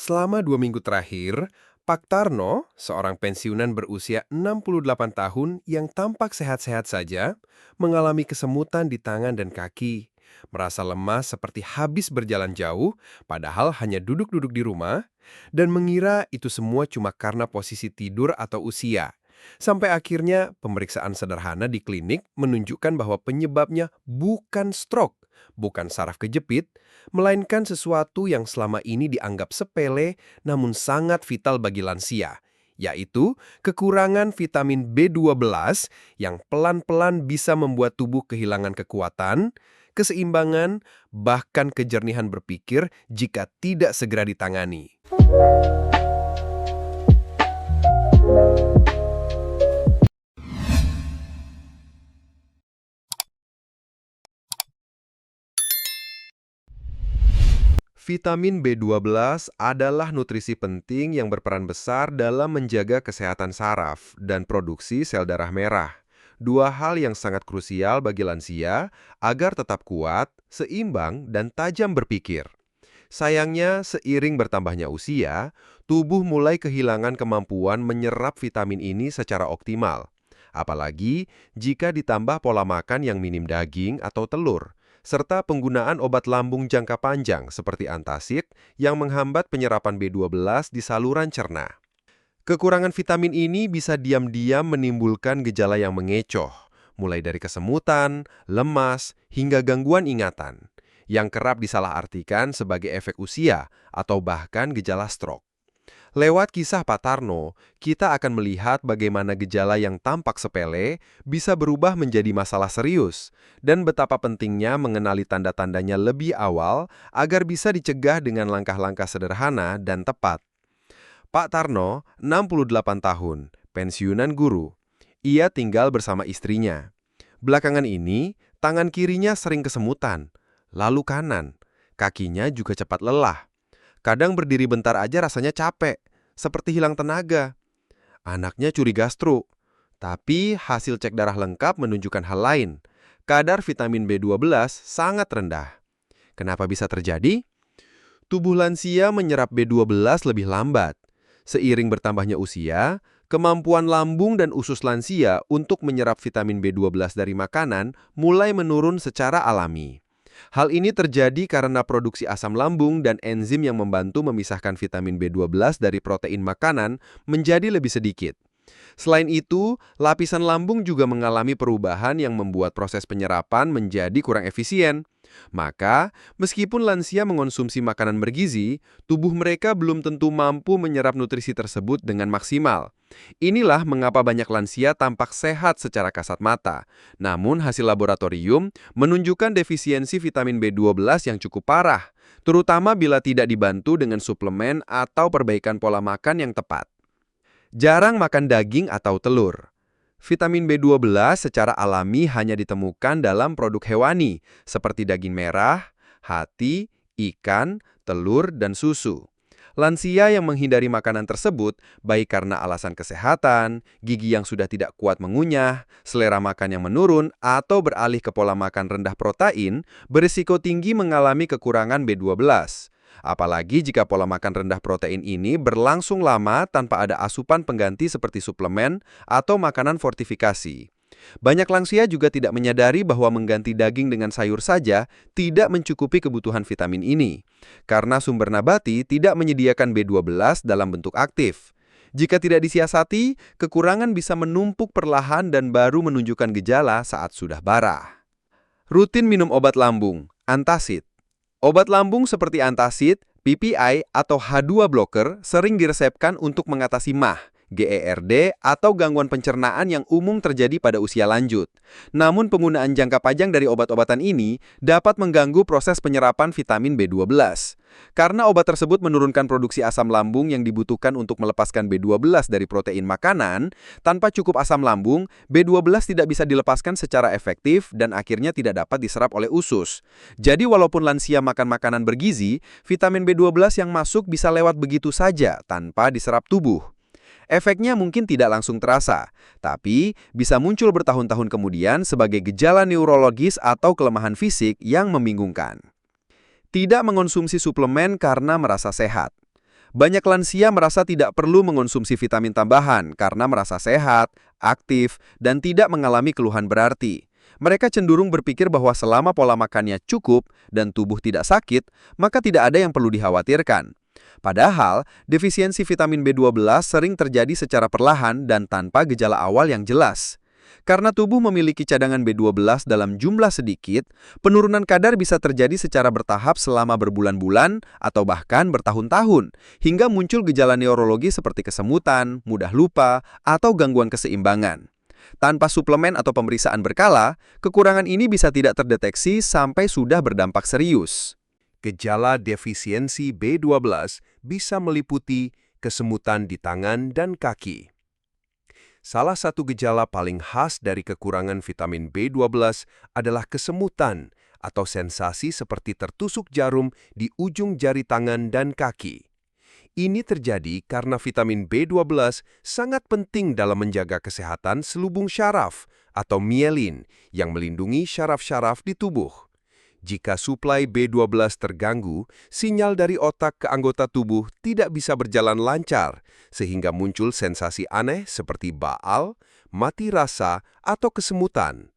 Selama 2 minggu terakhir, Pak Tarno, seorang pensiunan berusia 68 tahun yang tampak sehat-sehat saja, mengalami kesemutan di tangan dan kaki. Merasa lemas seperti habis berjalan jauh, padahal hanya duduk-duduk di rumah, dan mengira itu semua cuma karena posisi tidur atau usia. Sampai akhirnya pemeriksaan sederhana di klinik menunjukkan bahwa penyebabnya bukan stroke, bukan saraf kejepit, melainkan sesuatu yang selama ini dianggap sepele namun sangat vital bagi lansia, yaitu kekurangan vitamin B12 yang pelan-pelan bisa membuat tubuh kehilangan kekuatan, keseimbangan, bahkan kejernihan berpikir jika tidak segera ditangani. Vitamin B12 adalah nutrisi penting yang berperan besar dalam menjaga kesehatan saraf dan produksi sel darah merah. Dua hal yang sangat krusial bagi lansia agar tetap kuat, seimbang, dan tajam berpikir. Sayangnya, seiring bertambahnya usia, tubuh mulai kehilangan kemampuan menyerap vitamin ini secara optimal. Apalagi jika ditambah pola makan yang minim daging atau telur, serta penggunaan obat lambung jangka panjang seperti antasid yang menghambat penyerapan B12 di saluran cerna. Kekurangan vitamin ini bisa diam-diam menimbulkan gejala yang mengecoh, mulai dari kesemutan, lemas, hingga gangguan ingatan, yang kerap disalahartikan sebagai efek usia atau bahkan gejala stroke. Lewat kisah Pak Tarno, kita akan melihat bagaimana gejala yang tampak sepele bisa berubah menjadi masalah serius, dan betapa pentingnya mengenali tanda-tandanya lebih awal agar bisa dicegah dengan langkah-langkah sederhana dan tepat. Pak Tarno, 68 tahun, pensiunan guru. Ia tinggal bersama istrinya. Belakangan ini, tangan kirinya sering kesemutan, lalu kanan. Kakinya juga cepat lelah. Kadang berdiri bentar aja rasanya capek, seperti hilang tenaga. Anaknya curi gastro, tapi hasil cek darah lengkap menunjukkan hal lain. Kadar vitamin B12 sangat rendah. Kenapa bisa terjadi? Tubuh lansia menyerap B12 lebih lambat. Seiring bertambahnya usia, kemampuan lambung dan usus lansia untuk menyerap vitamin B12 dari makanan mulai menurun secara alami. Hal ini terjadi karena produksi asam lambung dan enzim yang membantu memisahkan vitamin B12 dari protein makanan menjadi lebih sedikit. Selain itu, lapisan lambung juga mengalami perubahan yang membuat proses penyerapan menjadi kurang efisien. Maka, meskipun lansia mengonsumsi makanan bergizi, tubuh mereka belum tentu mampu menyerap nutrisi tersebut dengan maksimal. Inilah mengapa banyak lansia tampak sehat secara kasat mata. Namun hasil laboratorium menunjukkan defisiensi vitamin B12 yang cukup parah, terutama bila tidak dibantu dengan suplemen atau perbaikan pola makan yang tepat. Jarang makan daging atau telur. Vitamin B12 secara alami hanya ditemukan dalam produk hewani, seperti daging merah, hati, ikan, telur, dan susu. Lansia yang menghindari makanan tersebut, baik karena alasan kesehatan, gigi yang sudah tidak kuat mengunyah, selera makan yang menurun, atau beralih ke pola makan rendah protein, berisiko tinggi mengalami kekurangan B12. Apalagi jika pola makan rendah protein ini berlangsung lama tanpa ada asupan pengganti seperti suplemen atau makanan fortifikasi. Banyak lansia juga tidak menyadari bahwa mengganti daging dengan sayur saja tidak mencukupi kebutuhan vitamin ini, karena sumber nabati tidak menyediakan B12 dalam bentuk aktif. Jika tidak disiasati, kekurangan bisa menumpuk perlahan dan baru menunjukkan gejala saat sudah parah. Rutin minum obat lambung, antasid. Obat lambung seperti antasid, PPI, atau H2 blocker sering diresepkan untuk mengatasi MAH, GERD, atau gangguan pencernaan yang umum terjadi pada usia lanjut. Namun penggunaan jangka panjang dari obat-obatan ini dapat mengganggu proses penyerapan vitamin B12. Karena obat tersebut menurunkan produksi asam lambung yang dibutuhkan untuk melepaskan B12 dari protein makanan, tanpa cukup asam lambung, B12 tidak bisa dilepaskan secara efektif dan akhirnya tidak dapat diserap oleh usus. Jadi walaupun lansia makan makanan bergizi, vitamin B12 yang masuk bisa lewat begitu saja tanpa diserap tubuh. Efeknya mungkin tidak langsung terasa, tapi bisa muncul bertahun-tahun kemudian sebagai gejala neurologis atau kelemahan fisik yang membingungkan. Tidak mengonsumsi suplemen karena merasa sehat. Banyak lansia merasa tidak perlu mengonsumsi vitamin tambahan karena merasa sehat, aktif, dan tidak mengalami keluhan berarti. Mereka cenderung berpikir bahwa selama pola makannya cukup dan tubuh tidak sakit, maka tidak ada yang perlu dikhawatirkan. Padahal, defisiensi vitamin B12 sering terjadi secara perlahan dan tanpa gejala awal yang jelas. Karena tubuh memiliki cadangan B12 dalam jumlah sedikit, penurunan kadar bisa terjadi secara bertahap selama berbulan-bulan atau bahkan bertahun-tahun, hingga muncul gejala neurologi seperti kesemutan, mudah lupa, atau gangguan keseimbangan. Tanpa suplemen atau pemeriksaan berkala, kekurangan ini bisa tidak terdeteksi sampai sudah berdampak serius. Gejala defisiensi B12 bisa meliputi kesemutan di tangan dan kaki. Salah satu gejala paling khas dari kekurangan vitamin B12 adalah kesemutan atau sensasi seperti tertusuk jarum di ujung jari tangan dan kaki. Ini terjadi karena vitamin B12 sangat penting dalam menjaga kesehatan selubung syaraf atau mielin yang melindungi syaraf-syaraf di tubuh. Jika suplai B12 terganggu, sinyal dari otak ke anggota tubuh tidak bisa berjalan lancar, sehingga muncul sensasi aneh seperti baal, mati rasa, atau kesemutan.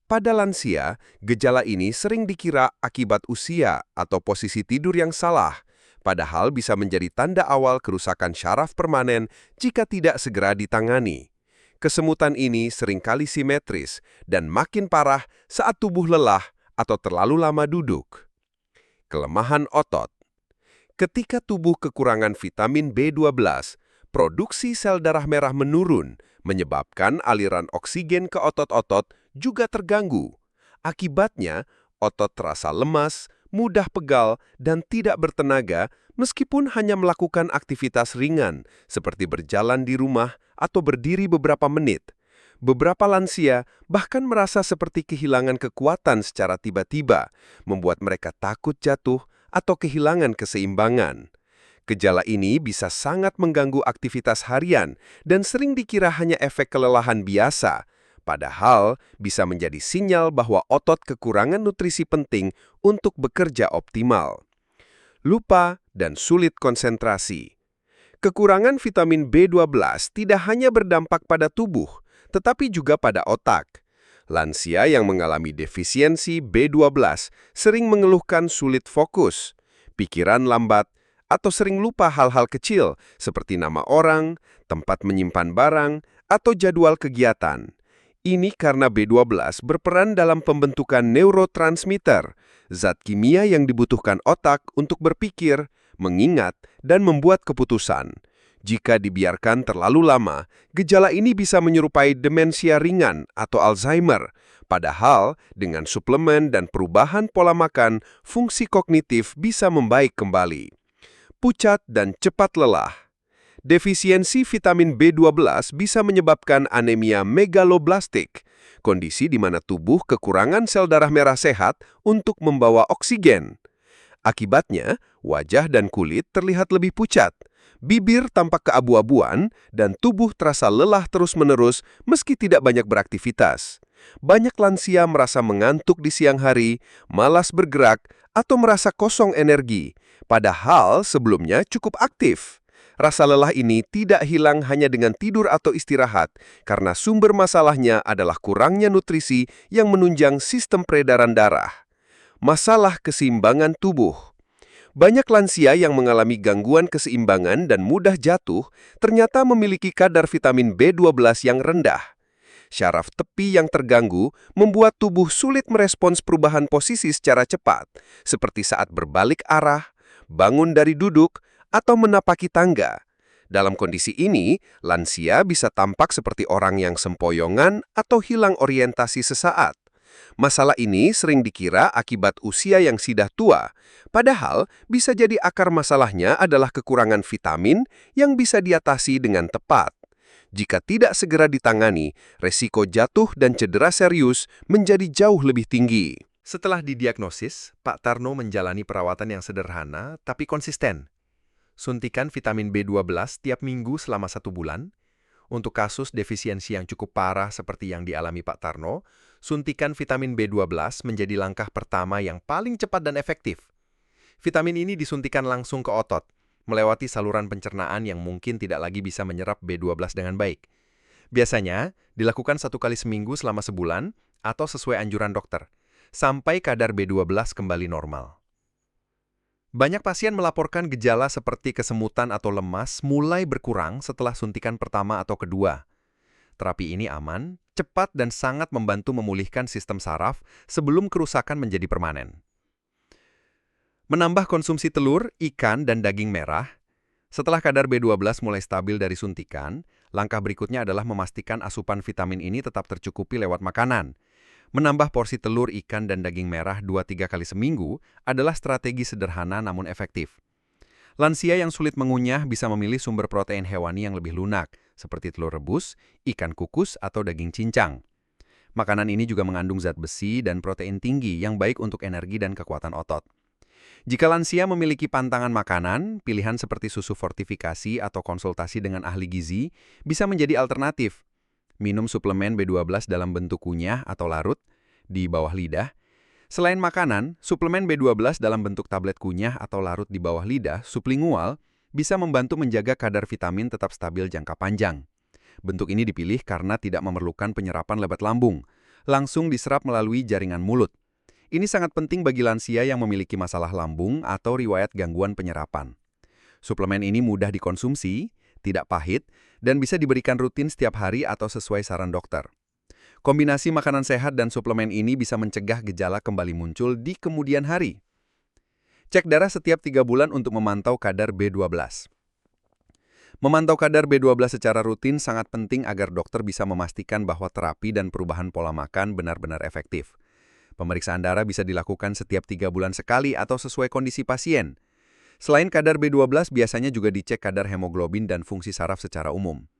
Pada lansia, gejala ini sering dikira akibat usia atau posisi tidur yang salah, padahal bisa menjadi tanda awal kerusakan syaraf permanen jika tidak segera ditangani. Kesemutan ini seringkali simetris dan makin parah saat tubuh lelah atau terlalu lama duduk. Kelemahan otot. Ketika tubuh kekurangan vitamin B12, produksi sel darah merah menurun, menyebabkan aliran oksigen ke otot-otot juga terganggu. Akibatnya, otot terasa lemas, mudah pegal, dan tidak bertenaga meskipun hanya melakukan aktivitas ringan seperti berjalan di rumah atau berdiri beberapa menit. Beberapa lansia bahkan merasa seperti kehilangan kekuatan secara tiba-tiba, membuat mereka takut jatuh atau kehilangan keseimbangan. Gejala ini bisa sangat mengganggu aktivitas harian dan sering dikira hanya efek kelelahan biasa, padahal bisa menjadi sinyal bahwa otot kekurangan nutrisi penting untuk bekerja optimal. Lupa dan sulit konsentrasi. Kekurangan vitamin B12 tidak hanya berdampak pada tubuh, tetapi juga pada otak. Lansia yang mengalami defisiensi B12 sering mengeluhkan sulit fokus, pikiran lambat, atau sering lupa hal-hal kecil seperti nama orang, tempat menyimpan barang, atau jadwal kegiatan. Ini karena B12 berperan dalam pembentukan neurotransmitter, zat kimia yang dibutuhkan otak untuk berpikir, mengingat, dan membuat keputusan. Jika dibiarkan terlalu lama, gejala ini bisa menyerupai demensia ringan atau Alzheimer. Padahal, dengan suplemen dan perubahan pola makan, fungsi kognitif bisa membaik kembali. Pucat dan cepat lelah. Defisiensi vitamin B12 bisa menyebabkan anemia megaloblastik, kondisi di mana tubuh kekurangan sel darah merah sehat untuk membawa oksigen. Akibatnya, wajah dan kulit terlihat lebih pucat, bibir tampak keabu-abuan, dan tubuh terasa lelah terus-menerus meski tidak banyak beraktivitas. Banyak lansia merasa mengantuk di siang hari, malas bergerak, atau merasa kosong energi, padahal sebelumnya cukup aktif. Rasa lelah ini tidak hilang hanya dengan tidur atau istirahat, karena sumber masalahnya adalah kurangnya nutrisi yang menunjang sistem peredaran darah. Masalah keseimbangan tubuh. Banyak lansia yang mengalami gangguan keseimbangan dan mudah jatuh ternyata memiliki kadar vitamin B12 yang rendah. Syaraf tepi yang terganggu membuat tubuh sulit merespons perubahan posisi secara cepat, seperti saat berbalik arah, bangun dari duduk, atau menapaki tangga. Dalam kondisi ini, lansia bisa tampak seperti orang yang sempoyongan atau hilang orientasi sesaat. Masalah ini sering dikira akibat usia yang sudah tua, padahal bisa jadi akar masalahnya adalah kekurangan vitamin yang bisa diatasi dengan tepat. Jika tidak segera ditangani, resiko jatuh dan cedera serius menjadi jauh lebih tinggi. Setelah didiagnosis, Pak Tarno menjalani perawatan yang sederhana tapi konsisten. Suntikan vitamin B12 tiap minggu selama 1 bulan. Untuk kasus defisiensi yang cukup parah seperti yang dialami Pak Tarno, suntikan vitamin B12 menjadi langkah pertama yang paling cepat dan efektif. Vitamin ini disuntikan langsung ke otot, melewati saluran pencernaan yang mungkin tidak lagi bisa menyerap B12 dengan baik. Biasanya, dilakukan 1 kali seminggu selama sebulan atau sesuai anjuran dokter, sampai kadar B12 kembali normal. Banyak pasien melaporkan gejala seperti kesemutan atau lemas mulai berkurang setelah suntikan pertama atau kedua. Terapi ini aman, cepat, dan sangat membantu memulihkan sistem saraf sebelum kerusakan menjadi permanen. Menambah konsumsi telur, ikan, dan daging merah. Setelah kadar B12 mulai stabil dari suntikan, langkah berikutnya adalah memastikan asupan vitamin ini tetap tercukupi lewat makanan. Menambah porsi telur, ikan, dan daging merah 2-3 kali seminggu adalah strategi sederhana namun efektif. Lansia yang sulit mengunyah bisa memilih sumber protein hewani yang lebih lunak, seperti telur rebus, ikan kukus, atau daging cincang. Makanan ini juga mengandung zat besi dan protein tinggi yang baik untuk energi dan kekuatan otot. Jika lansia memiliki pantangan makanan, pilihan seperti susu fortifikasi atau konsultasi dengan ahli gizi bisa menjadi alternatif. Minum suplemen B12 dalam bentuk kunyah atau larut di bawah lidah. Selain makanan, suplemen B12 dalam bentuk tablet kunyah atau larut di bawah lidah, sublingual, bisa membantu menjaga kadar vitamin tetap stabil jangka panjang. Bentuk ini dipilih karena tidak memerlukan penyerapan lewat lambung, langsung diserap melalui jaringan mulut. Ini sangat penting bagi lansia yang memiliki masalah lambung atau riwayat gangguan penyerapan. Suplemen ini mudah dikonsumsi, tidak pahit, dan bisa diberikan rutin setiap hari atau sesuai saran dokter. Kombinasi makanan sehat dan suplemen ini bisa mencegah gejala kembali muncul di kemudian hari. Cek darah setiap 3 bulan untuk memantau kadar B12. Memantau kadar B12 secara rutin sangat penting agar dokter bisa memastikan bahwa terapi dan perubahan pola makan benar-benar efektif. Pemeriksaan darah bisa dilakukan setiap 3 bulan sekali atau sesuai kondisi pasien. Selain kadar B12, biasanya juga dicek kadar hemoglobin dan fungsi saraf secara umum.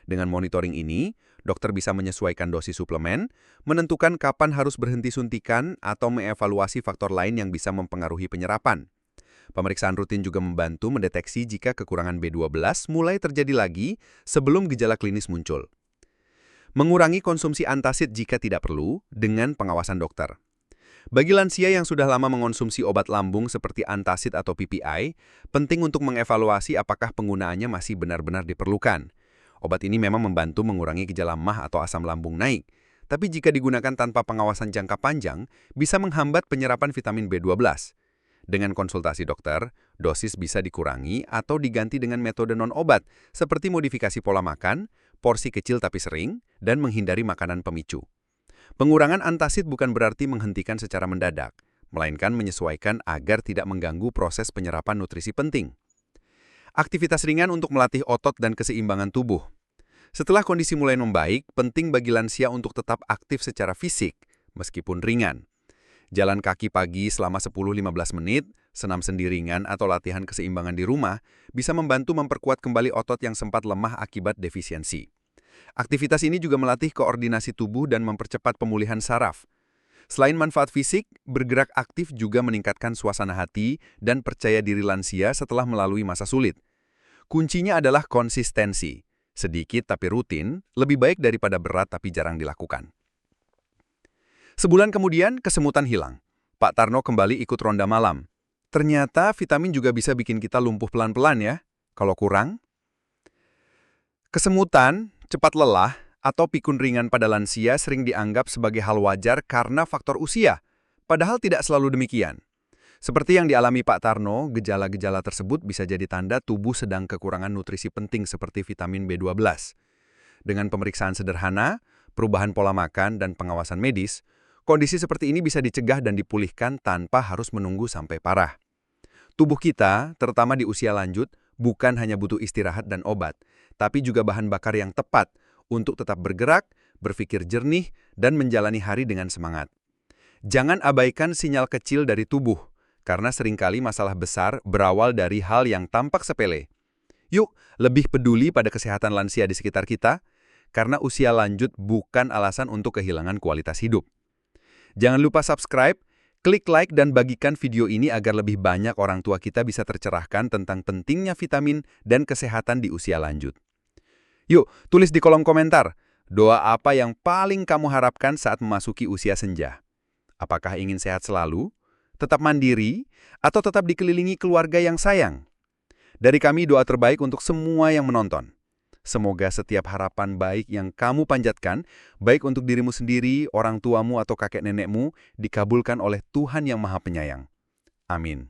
Dengan monitoring ini, dokter bisa menyesuaikan dosis suplemen, menentukan kapan harus berhenti suntikan, atau mengevaluasi faktor lain yang bisa mempengaruhi penyerapan. Pemeriksaan rutin juga membantu mendeteksi jika kekurangan B12 mulai terjadi lagi sebelum gejala klinis muncul. Mengurangi konsumsi antasid jika tidak perlu dengan pengawasan dokter. Bagi lansia yang sudah lama mengonsumsi obat lambung seperti antasid atau PPI, penting untuk mengevaluasi apakah penggunaannya masih benar-benar diperlukan. Obat ini memang membantu mengurangi gejala MAH atau asam lambung naik, tapi jika digunakan tanpa pengawasan jangka panjang, bisa menghambat penyerapan vitamin B12. Dengan konsultasi dokter, dosis bisa dikurangi atau diganti dengan metode non-obat, seperti modifikasi pola makan, porsi kecil tapi sering, dan menghindari makanan pemicu. Pengurangan antasid bukan berarti menghentikan secara mendadak, melainkan menyesuaikan agar tidak mengganggu proses penyerapan nutrisi penting. Aktivitas ringan untuk melatih otot dan keseimbangan tubuh. Setelah kondisi mulai membaik, penting bagi lansia untuk tetap aktif secara fisik, meskipun ringan. Jalan kaki pagi selama 10-15 menit, senam sendi ringan atau latihan keseimbangan di rumah bisa membantu memperkuat kembali otot yang sempat lemah akibat defisiensi. Aktivitas ini juga melatih koordinasi tubuh dan mempercepat pemulihan saraf. Selain manfaat fisik, bergerak aktif juga meningkatkan suasana hati dan percaya diri lansia setelah melalui masa sulit. Kuncinya adalah konsistensi. Sedikit tapi rutin, lebih baik daripada berat tapi jarang dilakukan. Sebulan kemudian, kesemutan hilang. Pak Tarno kembali ikut ronda malam. Ternyata vitamin juga bisa bikin kita lumpuh pelan-pelan ya. Kalau kurang, kesemutan, cepat lelah, atau pikun ringan pada lansia sering dianggap sebagai hal wajar karena faktor usia. Padahal tidak selalu demikian. Seperti yang dialami Pak Tarno, gejala-gejala tersebut bisa jadi tanda tubuh sedang kekurangan nutrisi penting seperti vitamin B12. Dengan pemeriksaan sederhana, perubahan pola makan, dan pengawasan medis, kondisi seperti ini bisa dicegah dan dipulihkan tanpa harus menunggu sampai parah. Tubuh kita, terutama di usia lanjut, bukan hanya butuh istirahat dan obat, tapi juga bahan bakar yang tepat untuk tetap bergerak, berpikir jernih, dan menjalani hari dengan semangat. Jangan abaikan sinyal kecil dari tubuh, karena seringkali masalah besar berawal dari hal yang tampak sepele. Yuk, lebih peduli pada kesehatan lansia di sekitar kita, karena usia lanjut bukan alasan untuk kehilangan kualitas hidup. Jangan lupa subscribe, klik like, dan bagikan video ini agar lebih banyak orang tua kita bisa tercerahkan tentang pentingnya vitamin dan kesehatan di usia lanjut. Yuk, tulis di kolom komentar, doa apa yang paling kamu harapkan saat memasuki usia senja? Apakah ingin sehat selalu, tetap mandiri, atau tetap dikelilingi keluarga yang sayang? Dari kami doa terbaik untuk semua yang menonton. Semoga setiap harapan baik yang kamu panjatkan, baik untuk dirimu sendiri, orang tuamu, atau kakek nenekmu, dikabulkan oleh Tuhan Yang Maha Penyayang. Amin.